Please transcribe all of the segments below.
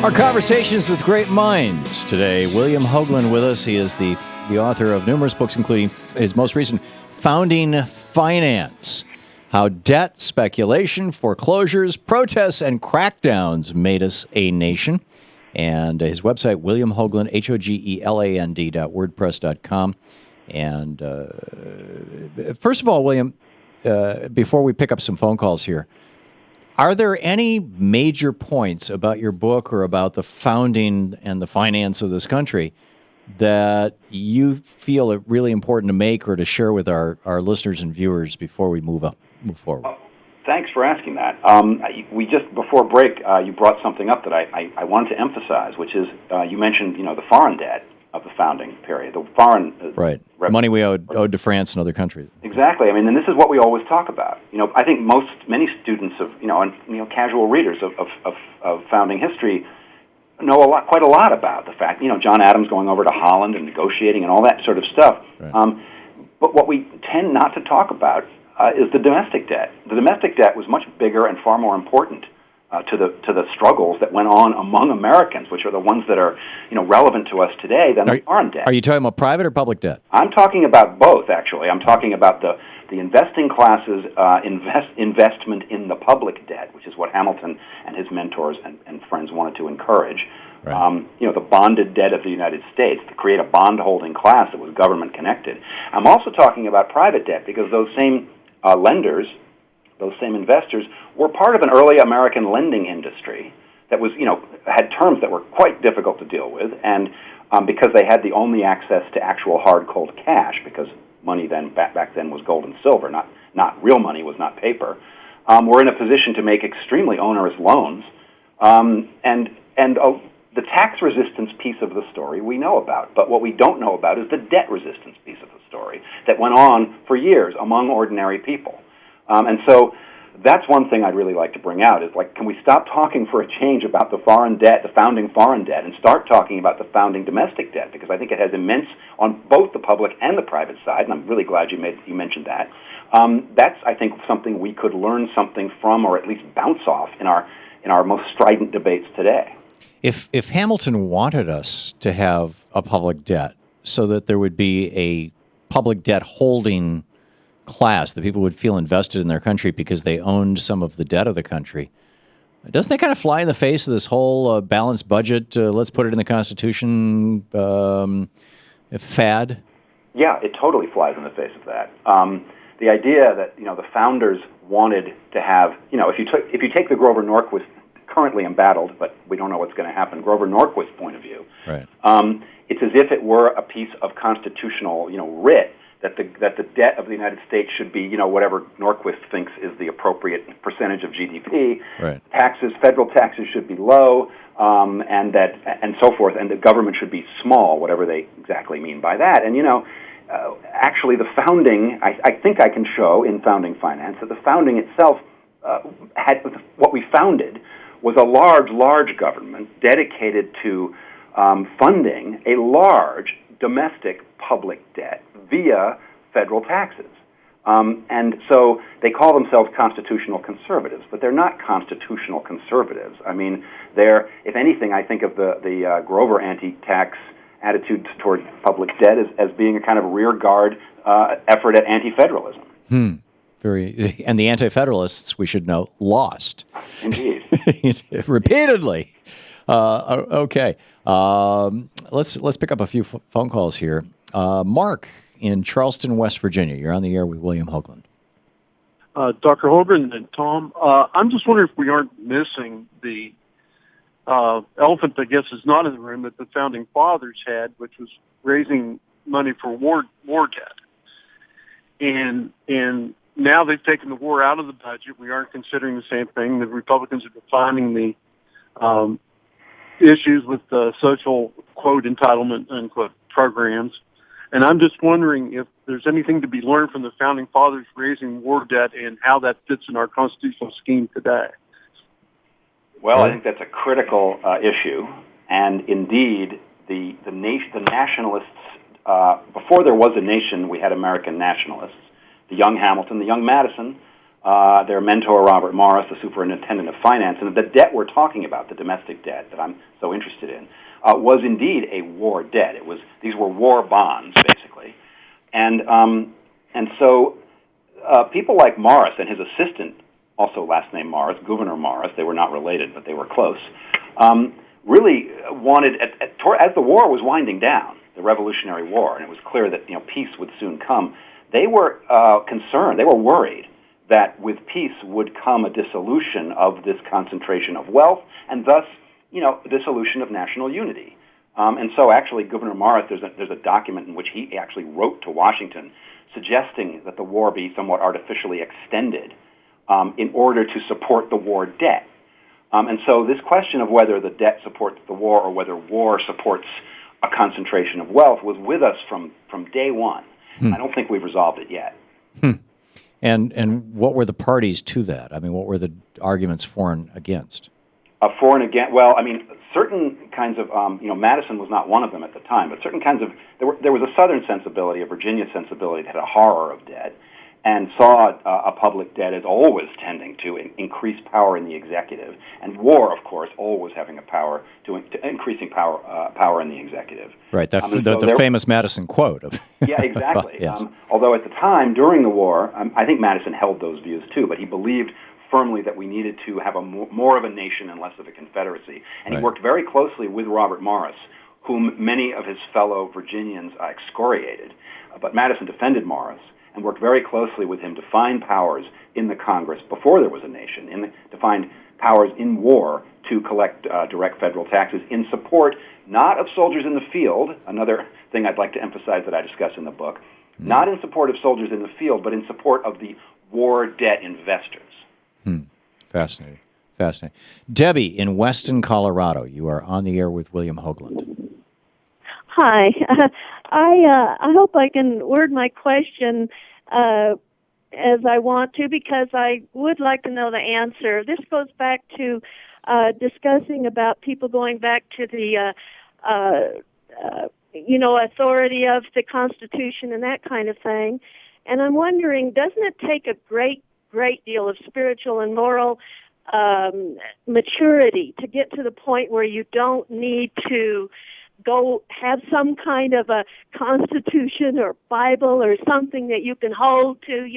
Our conversations with great minds today. William Hogeland with us. He is the author of numerous books, including his most recent, Founding Finance: How Debt, Speculation, Foreclosures, Protests, and Crackdowns Made Us a Nation. And his website, William Hogeland, HOGELAND.wordpress.com. And first of all, William, before we pick up some phone calls here, are there any major points about your book or about the founding and the finance of this country that you feel it really important to make or to share with our listeners and viewers before we move forward? Thanks for asking that. We just, before break, you brought something up that I wanted to emphasize, which is you mentioned, the foreign debt of the founding period, the foreign right money we owed to France and other countries. Exactly. I mean, and this is what we always talk about. I think many students of casual readers of founding history know quite a lot about the fact, John Adams going over to Holland and negotiating and all that sort of stuff. Right. But what we tend not to talk about is the domestic debt. The domestic debt was much bigger and far more important to the struggles that went on among Americans, which are the ones that are relevant to us today, than the foreign debt. Are you talking about private or public debt? I'm talking about both, actually. I'm talking about the investing class's investment in the public debt, which is what Hamilton and his mentors and friends wanted to encourage. Right. The bonded debt of the United States, to create a bond-holding class that was government-connected. I'm also talking about private debt because those same lenders, those same investors, were part of an early American lending industry that was, had terms that were quite difficult to deal with, and because they had the only access to actual hard, cold cash, because money then back then was gold and silver, not real money, was not paper, were in a position to make extremely onerous loans, and the tax resistance piece of the story we know about, but what we don't know about is the debt resistance piece of the story that went on for years among ordinary people. And so that's one thing I'd really like to bring out is, can we stop talking for a change about the foreign debt, the founding foreign debt, and start talking about the founding domestic debt, because I think it has immense on both the public and the private side, and I'm really glad you mentioned that. That's, I think, something we could learn something from, or at least bounce off in our most strident debates today. If Hamilton wanted us to have a public debt so that there would be a public debt holding class, that people would feel invested in their country because they owned some of the debt of the country, doesn't that kind of fly in the face of this whole balanced budget, let's put it in the Constitution fad? Yeah, it totally flies in the face of that. The idea that the founders wanted to have, if you take the Grover Norquist, currently embattled, but we don't know what's going to happen, Grover Norquist's point of view, right. It's as if it were a piece of constitutional writ that the debt of the United States should be, whatever Norquist thinks is the appropriate percentage of GDP. Right. Federal taxes should be low, and so forth, and the government should be small, whatever they exactly mean by that. And actually, the founding, I think I can show in Founding Finance that the founding itself had what we founded was a large government dedicated to funding a large domestic public debt via federal taxes. And so they call themselves constitutional conservatives, but they're not constitutional conservatives. I mean, if anything, I think of the Grover anti-tax attitude toward public debt as being a kind of rearguard effort at anti-federalism. And the anti-federalists, we should know, lost. Indeed. Repeatedly. Okay. Let's pick up a few phone calls here. Mark in Charleston, West Virginia. You're on the air with William Hogeland. Dr. Hogeland and Tom, I'm just wondering if we aren't missing the elephant, I guess, is not in the room that the Founding Fathers had, which was raising money for war debt. And now they've taken the war out of the budget. We aren't considering the same thing. The Republicans are defining the issues with the social, quote, entitlement, unquote, programs. And I'm just wondering if there's anything to be learned from the Founding Fathers raising war debt and how that fits in our constitutional scheme today. Well, I think that's a critical issue. And indeed, the nationalists, before there was a nation, we had American nationalists. The young Hamilton, the young Madison, their mentor, Robert Morris, the superintendent of finance. And the debt we're talking about, the domestic debt that I'm so interested in, was indeed a war debt. These were war bonds, basically. And so people like Morris and his assistant, also last name Morris, Gouverneur Morris, they were not related, but they were close, really wanted, as the war was winding down, the Revolutionary War, and it was clear that peace would soon come, they were concerned, they were worried that with peace would come a dissolution of this concentration of wealth, and thus, a dissolution of national unity. And so actually, Gouverneur Morris, there's a document in which he actually wrote to Washington suggesting that the war be somewhat artificially extended in order to support the war debt. And so this question of whether the debt supports the war or whether war supports a concentration of wealth was with us from day one. I don't think we've resolved it yet. And what were the parties to that? I mean, what were the arguments for and against? For and against, well, I mean, certain kinds of, Madison was not one of them at the time, but certain kinds of, there was a Southern sensibility, a Virginia sensibility that had a horror of debt, and saw a public debt as always tending to increase power in the executive, and war, of course, always having a power to increasing power in the executive. Right, the famous Madison quote of. Yeah, exactly. Yes. Although at the time, during the war, I think Madison held those views too, but he believed firmly that we needed to have more of a nation and less of a confederacy. And he worked very closely with Robert Morris, whom many of his fellow Virginians excoriated. But Madison defended Morris and worked very closely with him to find powers in the Congress before there was a nation, to find powers in war to collect direct federal taxes in support not of soldiers in the field, another thing I'd like to emphasize that I discuss in the book, not in support of soldiers in the field, but in support of the war debt investors. Fascinating. Debbie in Weston, Colorado, you are on the air with William Hogeland. Hi. I hope I can word my question as I want to, because I would like to know the answer. This goes back to discussing about people going back to the authority of the Constitution and that kind of thing. And I'm wondering, doesn't it take a great deal of spiritual and moral maturity to get to the point where you don't need to go have some kind of a constitution or Bible or something that you can hold to,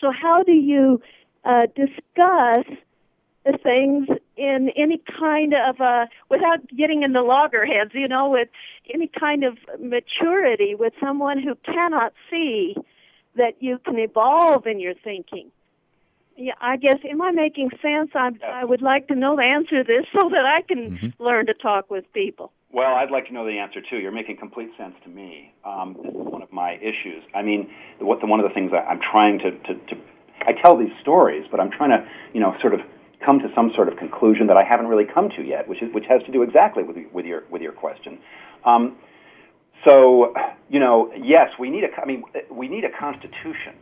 So how do you discuss the things in any kind of without getting in the loggerheads, with any kind of maturity with someone who cannot see that you can evolve in your thinking? Yeah, I guess, am I making sense? I would like to know the answer to this so that I can learn to talk with people. Well, I'd like to know the answer, too. You're making complete sense to me. This is one of my issues. I mean, one of the things I'm trying to I tell these stories, but I'm trying to, sort of come to some sort of conclusion that I haven't really come to yet, which has to do exactly with your question. Yes, we need a constitution,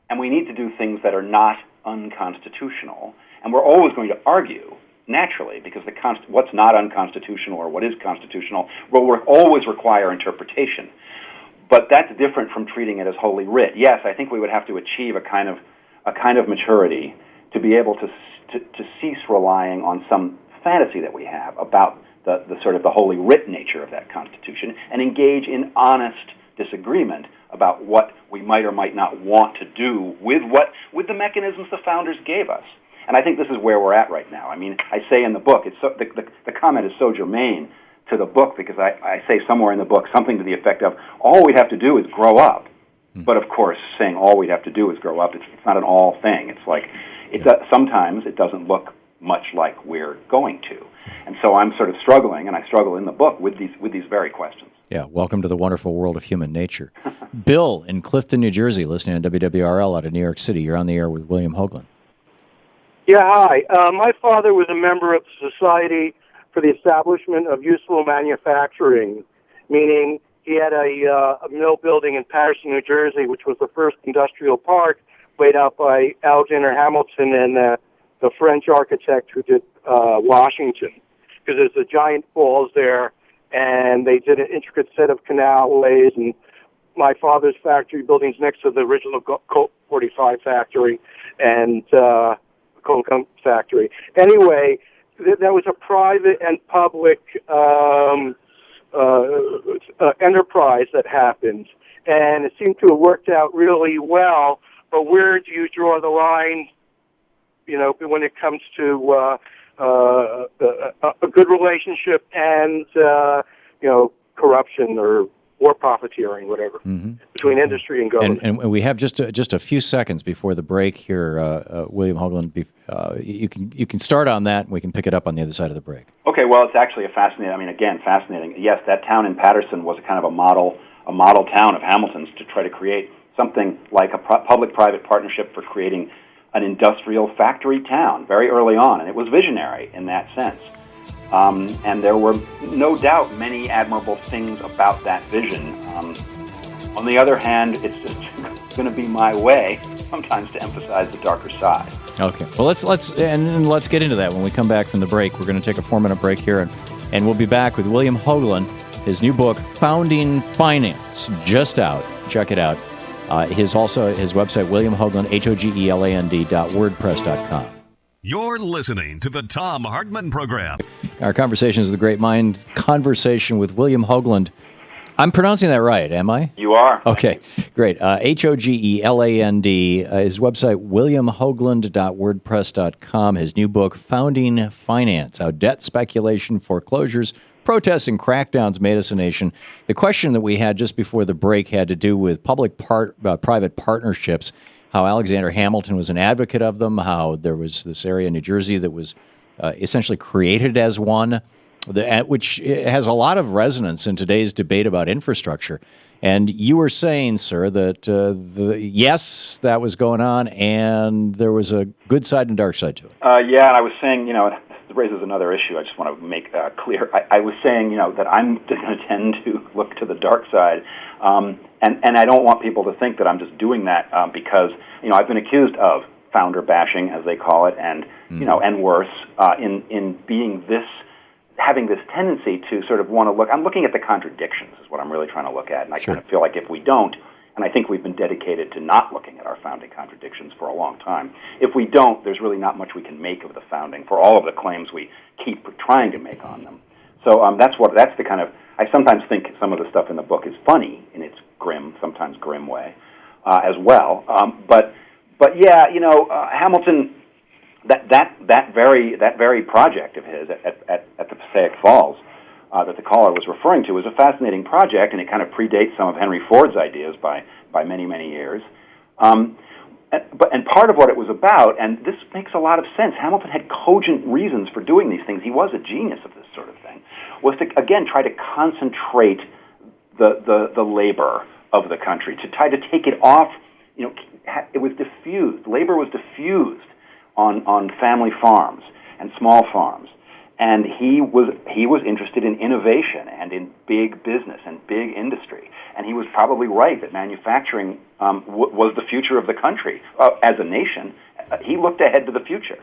and we need to do things that are not unconstitutional, and we're always going to argue, naturally, because what's not unconstitutional or what is constitutional will always require interpretation. But that's different from treating it as holy writ. Yes, I think we would have to achieve a kind of maturity to be able to cease relying on some fantasy that we have about the sort of the holy writ nature of that Constitution, and engage in honest disagreement about what we might or might not want to do with the mechanisms the founders gave us. And I think this is where we're at right now. I mean, I say in the book, the comment is so germane to the book, because I say somewhere in the book something to the effect of, all we'd have to do is grow up. But of course, saying all we'd have to do is grow up, it's not an all thing. It's like, sometimes it doesn't look much like we're going to. And so I'm sort of struggling, and I struggle in the book with these very questions. Yeah, welcome to the wonderful world of human nature. Bill in Clifton, New Jersey, listening on WWRL out of New York City. You're on the air with William Hogeland. Yeah, hi. My father was a member of the Society for the Establishment of Useful Manufacturing, meaning he had a mill building in Patterson, New Jersey, which was the first industrial park laid out by Alexander Hamilton and the French architect who did Washington, because there's the giant falls there, and they did an intricate set of canalways, and my father's factory building's next to the original 45 factory and coal factory. Anyway, that was a private and public enterprise that happened, and it seemed to have worked out really well. But where do you draw the line, when it comes to a good relationship and, corruption or profiteering, whatever, between industry and government? And we have just a few seconds before the break here, William Hogeland. You can start on that, and we can pick it up on the other side of the break. Okay, well, it's actually fascinating. Yes, that town in Patterson was a kind of a model town of Hamilton's to try to create something like a public-private partnership for creating an industrial factory town very early on, and it was visionary in that sense. And there were no doubt many admirable things about that vision. On the other hand, it's just going to be my way sometimes to emphasize the darker side. Okay. Well, let's get into that when we come back from the break. We're going to take a 4-minute break here, and we'll be back with William Hogeland. His new book, Founding Finance, just out. Check it out. His website, William Hogeland, HOGELAND.wordpress.com. You're listening to the Thom Hartmann Program. Our conversation is the Great Mind Conversation with William Hogeland. I'm pronouncing that right, am I? You are. Okay, great. HOGELAND. His website, williamhogeland.wordpress.com. His new book, Founding Finance, How Debt, Speculation, Foreclosures, Protests, and Crackdowns Made Us a Nation. The question that we had just before the break had to do with public-private partnerships, how Alexander Hamilton was an advocate of them, how there was this area in New Jersey that was essentially created as one, which has a lot of resonance in today's debate about infrastructure. And you were saying, sir, that yes, that was going on, and there was a good side and dark side to it. Yeah, and I was saying, it raises another issue I just want to make clear. I was saying, that I'm going to tend to look to the dark side, and I don't want people to think that I'm just doing that because, I've been accused of founder bashing, as they call it, and, and worse, in being having this tendency to sort of want to look. I'm looking at the contradictions is what I'm really trying to look at, and I kind of feel like if we don't, and I think we've been dedicated to not looking at our founding contradictions for a long time. If we don't, there's really not much we can make of the founding for all of the claims we keep trying to make on them. So that's the kind of, I sometimes think some of the stuff in the book is funny in its sometimes grim way as well. But yeah, Hamilton, that very project of his at the Passaic Falls that the caller was referring to was a fascinating project, and it kind of predates some of Henry Ford's ideas by many, many years. And part of what it was about, and this makes a lot of sense, Hamilton had cogent reasons for doing these things. He was a genius of this sort of thing, was to, again, try to concentrate the labor of the country, to try to take it off. It was diffused. Labor was diffused on family farms and small farms. And he was interested in innovation and in big business and big industry. And he was probably right that manufacturing was the future of the country as a nation. He looked ahead to the future.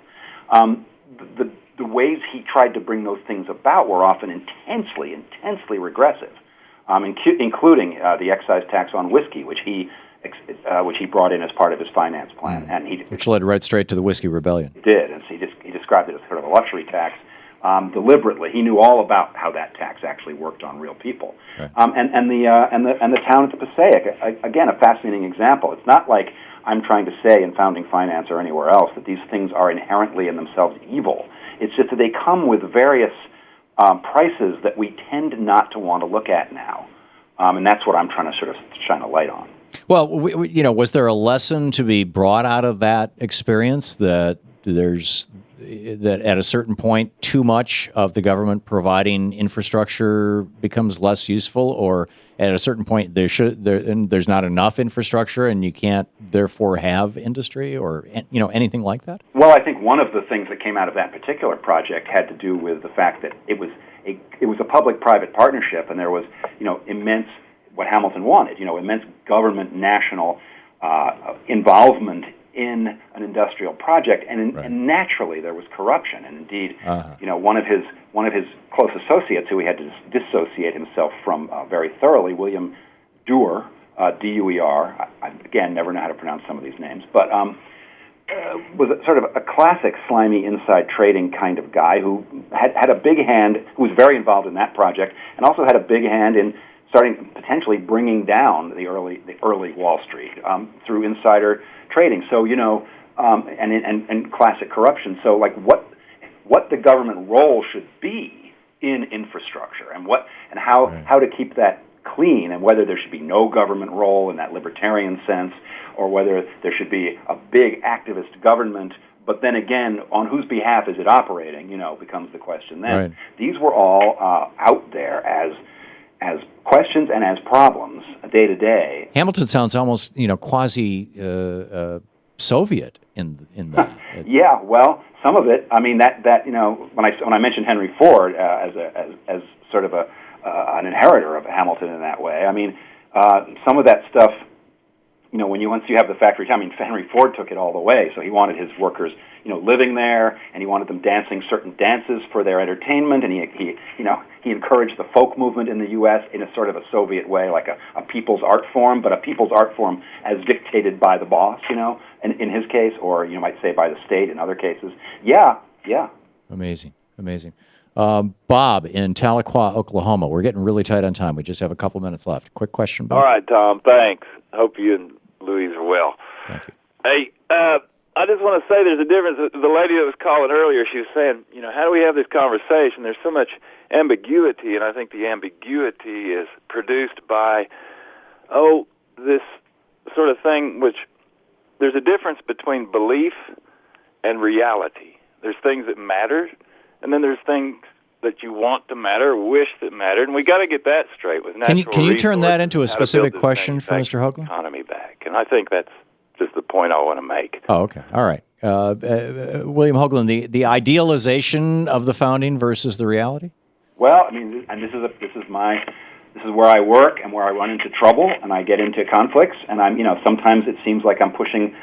The ways he tried to bring those things about were often intensely regressive, including the excise tax on whiskey, which he brought in as part of his finance plan, which led right straight to the Whiskey Rebellion. It did, and he described it as sort of a luxury tax. Deliberately, he knew all about how that tax actually worked on real people. Right. And the town at the Passaic, again, a fascinating example. It's not like I'm trying to say in founding finance or anywhere else that these things are inherently in themselves evil. It's just that they come with various prices that we tend not to want to look at now, and that's what I'm trying to sort of shine a light on. Well, was there a lesson to be brought out of that experience that at a certain point, too much of the government providing infrastructure becomes less useful, or at a certain point there's not enough infrastructure and you can't therefore have industry, or anything like that? Well, I think one of the things that came out of that particular project had to do with the fact that it was a public-private partnership, and there was immense, what Hamilton wanted, immense government national involvement in an industrial project, and naturally there was corruption, and indeed, one of his close associates, who he had to dissociate himself from very thoroughly, William Duer, D-U-E-R. I, again, never know how to pronounce some of these names, but was sort of a classic slimy inside trading kind of guy who had a big hand, who was very involved in that project, and also had a big hand in starting potentially bringing down the early Wall Street through insider trading. So and classic corruption. So like what the government role should be in infrastructure and how to keep that clean, and whether there should be no government role in that libertarian sense, or whether there should be a big activist government. But then again, on whose behalf is it operating? Becomes the question then. Right. These were all out there as questions and as problems day to day. Hamilton sounds almost quasi Soviet in that. Yeah, well, some of it. I mean that when I mentioned Henry Ford as sort of an inheritor of Hamilton in that way. I mean, some of that stuff. Once you have the factory town, Henry Ford took it all the way. So he wanted his workers, living there, and he wanted them dancing certain dances for their entertainment, and he encouraged the folk movement in the U.S. in a sort of a Soviet way, like a people's art form, but a people's art form as dictated by the boss, in his case, or you might say by the state in other cases. Yeah. Amazing. Bob in Tahlequah, Oklahoma. We're getting really tight on time. We just have a couple minutes left. Quick question, Bob. All right, Tom. Thanks. Hope you and Louise are well. Thank you. Hey, I just want to say there's a difference. The lady that was calling earlier, she was saying, how do we have this conversation? There's so much ambiguity, and I think the ambiguity is produced by, this sort of thing, which there's a difference between belief and reality. There's things that matter, and then there's things that you want to matter, wish that mattered, and we got to get that straight with natural Can you turn that into a specific question for Mr. Hogeland? Economy back, and I think that's just the point I want to make. Oh, okay, all right. William Hogeland, the idealization of the founding versus the reality. Well, and this is where I work and where I run into trouble and I get into conflicts, and sometimes it seems like I'm pushing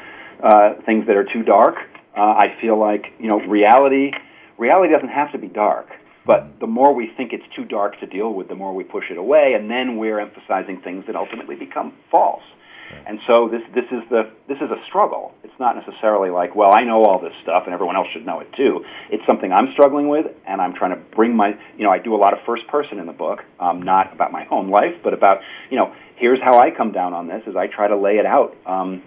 things that are too dark. I feel like reality doesn't have to be dark. But the more we think it's too dark to deal with, the more we push it away, and then we're emphasizing things that ultimately become false. And so this is a struggle. It's not necessarily like, well, I know all this stuff and everyone else should know it too. It's something I'm struggling with, and I'm trying to bring I do a lot of first person in the book, not about my own life, but about, here's how I come down on this, as I try to lay it out in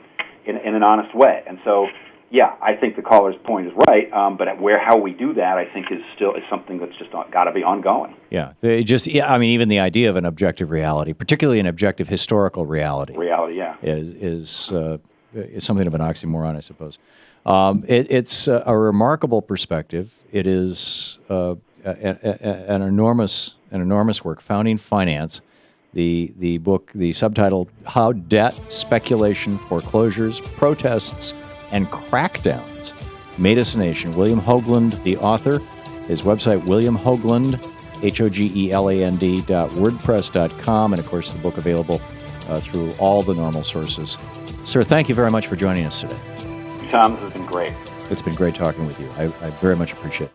an honest way. And so, yeah, I think the caller's point is right, but how we do that, I think, is something that's just got to be ongoing. Yeah, even the idea of an objective reality, particularly an objective historical reality. Reality, yeah, is something of an oxymoron, I suppose. It's a remarkable perspective. It is an enormous work. Founding Finance, the book, the subtitle: How Debt, Speculation, Foreclosures, Protests, and Crackdowns Made Us a Nation. William Hogeland, the author. His website, WilliamHogeland, HOGELAND.wordpress.com, and of course the book available through all the normal sources. Sir, thank you very much for joining us today. Tom, this has been great. It's been great talking with you. I very much appreciate it.